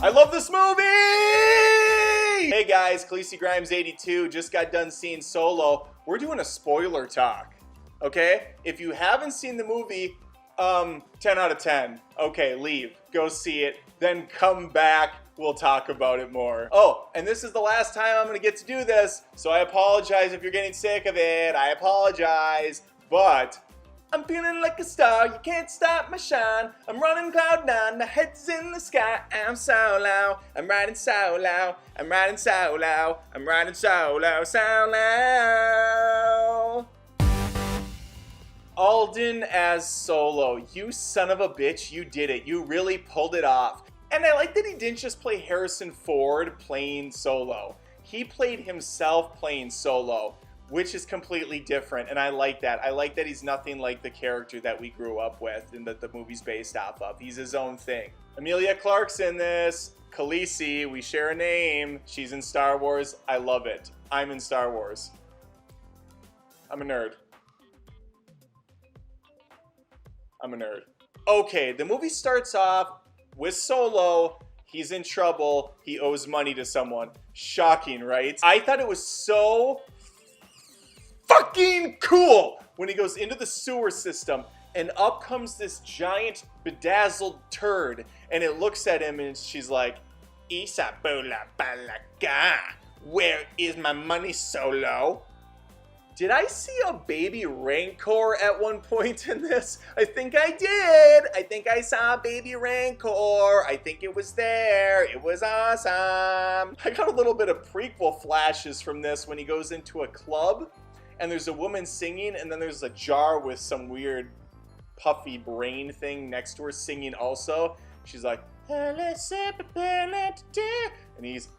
I love this movie! Hey guys, Khaleesi Grimes 82 just got done seeing Solo. We're doing a spoiler talk, okay? If you haven't seen the movie, 10 out of 10. Okay, leave. Go see it. Then come back. We'll talk about it more. Oh, and this is the last time I'm gonna get to do this, so I apologize if you're getting sick of it. I apologize, but I'm feeling like a star, you can't stop my shine. I'm running cloud nine, my head's in the sky. I'm so low, I'm riding so low. I'm riding so low, I'm riding so low, so low. Alden as Solo, you son of a bitch, you did it. You really pulled it off. And I like that he didn't just play Harrison Ford playing Solo. He played himself playing Solo, which is completely different, and I like that. I like that he's nothing like the character that we grew up with and that the movie's based off of. He's his own thing. Emilia Clarke's in this. Khaleesi, we share a name. She's in Star Wars. I love it. I'm in Star Wars. I'm a nerd. I'm a nerd. Okay, the movie starts off with Solo. He's in trouble. He owes money to someone. Shocking, right? I thought it was so fucking cool when he goes into the sewer system and up comes this giant bedazzled turd and it looks at him and she's like, Isabola Balaga, where is my money, Solo? Did I see a baby Rancor at one point in this? I think I did. I think I saw a baby Rancor. I think it was there. It was awesome. I got a little bit of prequel flashes from this when he goes into a club and there's a woman singing, and then there's a jar with some weird puffy brain thing next to her singing also. She's like, and he's,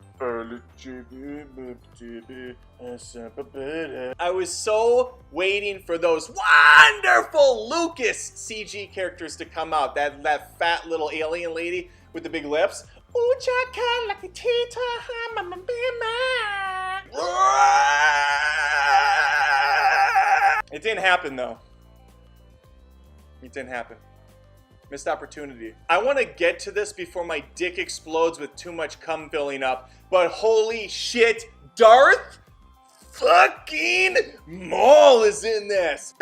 I was so waiting for those wonderful Lucas CG characters to come out. That fat little alien lady with the big lips. It didn't happen though. It didn't happen. Missed opportunity. I want to get to this before my dick explodes with too much cum filling up, but holy shit, Darth fucking Maul is in this.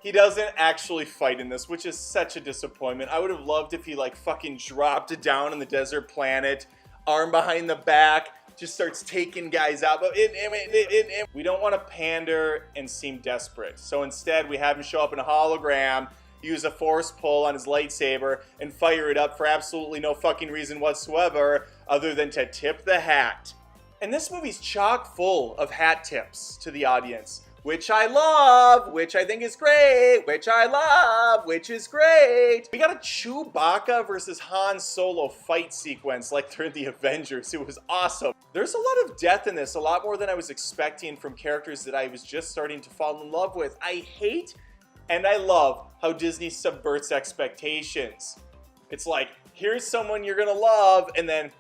He doesn't actually fight in this, which is such a disappointment. I would have loved if he like fucking dropped it down on the desert planet, arm behind the back, just starts taking guys out. But we don't want to pander and seem desperate. So instead, we have him show up in a hologram, use a force pull on his lightsaber, and fire it up for absolutely no fucking reason whatsoever other than to tip the hat. And this movie's chock full of hat tips to the audience, which I love, which I think is great, which I love, which is great. We got a Chewbacca versus Han Solo fight sequence like they're in the Avengers. It was awesome. There's a lot of death in this, a lot more than I was expecting from characters that I was just starting to fall in love with. I hate and I love how Disney subverts expectations. It's like, here's someone you're gonna love, and then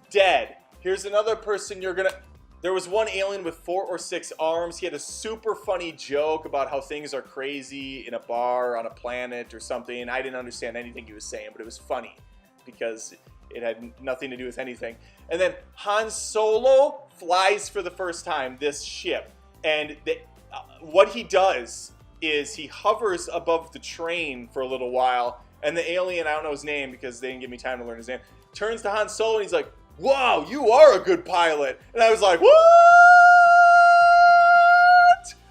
dead. Here's another person you're gonna... There was one alien with 4 or 6 arms. He had a super funny joke about how things are crazy in a bar on a planet or something. I didn't understand anything he was saying, but it was funny because it had nothing to do with anything. And then Han Solo flies for the first time this ship. And what he does is he hovers above the train for a little while. And the alien, I don't know his name because they didn't give me time to learn his name, turns to Han Solo and he's like, wow, you are a good pilot. And I was like, what?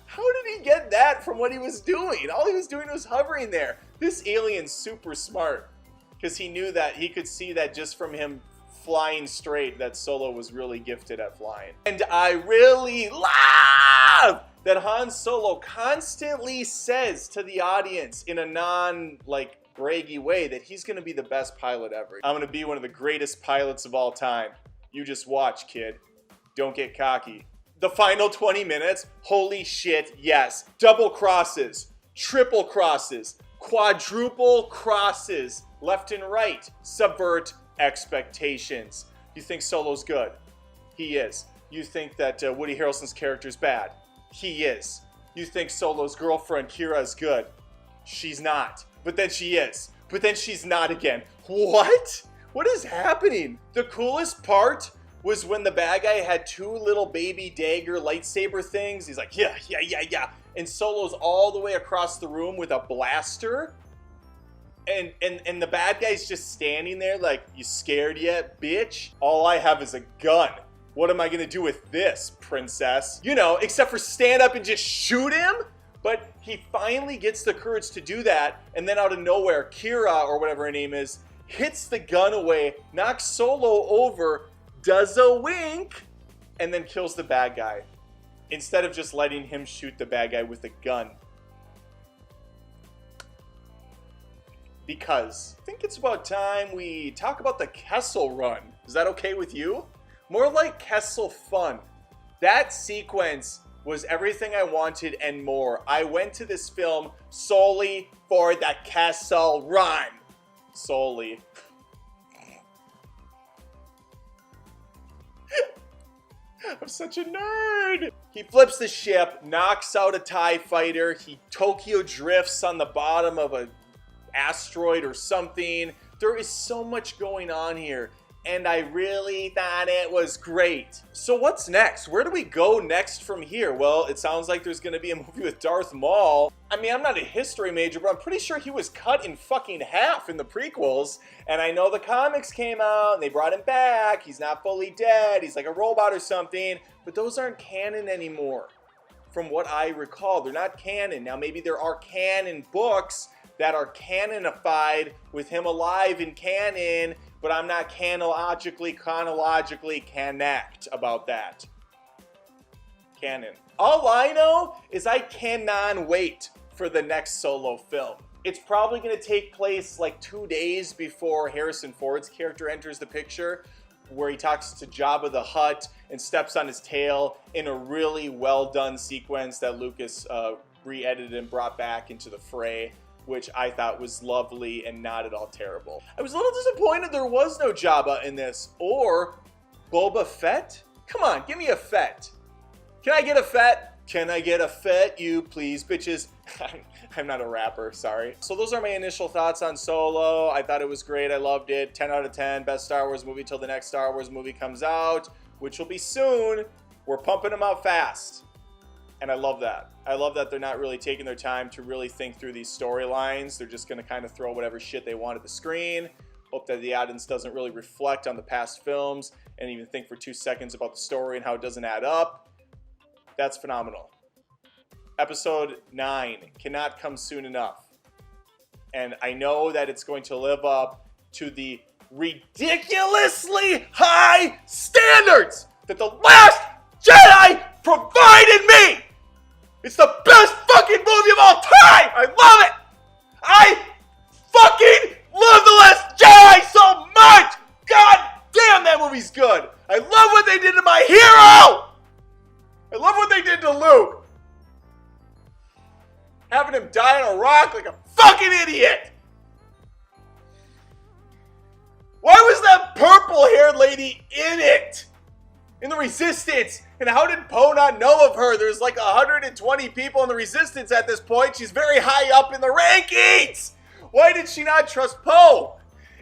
How did he get that from what he was doing? All he was doing was hovering there. This alien's super smart because he knew that he could see that just from him flying straight that Solo was really gifted at flying. And I really love that Han Solo constantly says to the audience in a braggy way that he's gonna be the best pilot ever. I'm gonna be one of the greatest pilots of all time. You just watch, kid. Don't get cocky. The final 20 minutes, holy shit, yes. Double crosses, triple crosses, quadruple crosses, left and right. Subvert expectations. You think Solo's good? He is. You think that Woody Harrelson's character's bad? He is. You think Solo's girlfriend, Kira, is good? She's not. But then she is. but then she's not again. What? What is happening? The coolest part was when the bad guy had two little baby dagger lightsaber things. He's like, yeah. And Solo's all the way across the room with a blaster. And the bad guy's just standing there like, you scared yet, bitch? All I have is a gun. What am I gonna do with this, princess? You know, except for stand up and just shoot him? But he finally gets the courage to do that, and then out of nowhere, Kira, or whatever her name is, hits the gun away, knocks Solo over, does a wink, and then kills the bad guy. Instead of just letting him shoot the bad guy with a gun. Because I think it's about time we talk about the Kessel Run. Is that okay with you? More like Kessel Fun. That sequence was everything I wanted and more. I went to this film solely for the Kessel Run. Solely. I'm such a nerd. He flips the ship, knocks out a TIE fighter. He Tokyo drifts on the bottom of a asteroid or something. There is so much going on here, and I really thought it was great. So what's next? Where do we go next from here? Well, it sounds like there's gonna be a movie with Darth Maul. I mean, I'm not a history major, but I'm pretty sure he was cut in fucking half in the prequels. And I know the comics came out and they brought him back. He's not fully dead. He's like a robot or something, but those aren't canon anymore. From what I recall, they're not canon. Now, maybe there are canon books that are canonified with him alive in canon, but I'm not chronologically connect about that. Canon. All I know is I cannot wait for the next Solo film. It's probably gonna take place like 2 days before Harrison Ford's character enters the picture, where he talks to Jabba the Hutt and steps on his tail in a really well done sequence that Lucas re-edited and brought back into the fray, which I thought was lovely and not at all terrible. I was a little disappointed there was no Jabba in this, or Boba Fett? Come on, give me a Fett. Can I get a Fett? Can I get a Fett, you please, bitches? I'm not a rapper, sorry. So those are my initial thoughts on Solo. I thought it was great, I loved it. 10 out of 10, best Star Wars movie till the next Star Wars movie comes out, which will be soon. We're pumping them out fast. And I love that. I love that they're not really taking their time to really think through these storylines. They're just gonna kind of throw whatever shit they want at the screen. Hope that the audience doesn't really reflect on the past films and even think for 2 seconds about the story and how it doesn't add up. That's phenomenal. Episode 9 cannot come soon enough. And I know that it's going to live up to the ridiculously high standards that The Last Jedi provided me! It's the best fucking movie of all time! I love it! I fucking love The Last Jedi so much! God damn, that movie's good! I love what they did to my hero! I love what they did to Luke! Having him die on a rock like a fucking idiot! Why was that purple-haired lady in it? In the Resistance? And how did Poe not know of her? There's like 120 people in the Resistance at this point. She's very high up in the rankings! Why did she not trust Poe?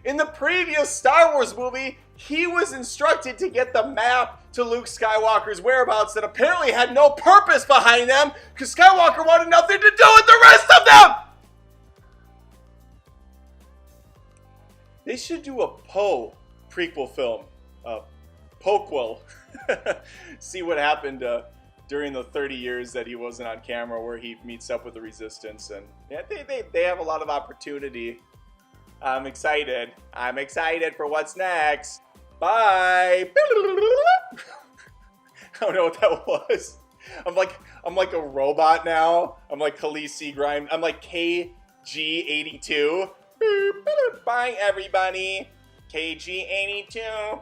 In the previous Star Wars movie, he was instructed to get the map to Luke Skywalker's whereabouts that apparently had no purpose behind them because Skywalker wanted nothing to do with the rest of them! They should do a Poe prequel film. Poquel. See what happened during the 30 years that he wasn't on camera, where he meets up with the Resistance, and yeah, they have a lot of opportunity. I'm excited. I'm excited for what's next. Bye. I don't know what that was. I'm like a robot now. I'm like Khaleesi Grimes. I'm like KG82. Bye everybody. KG82.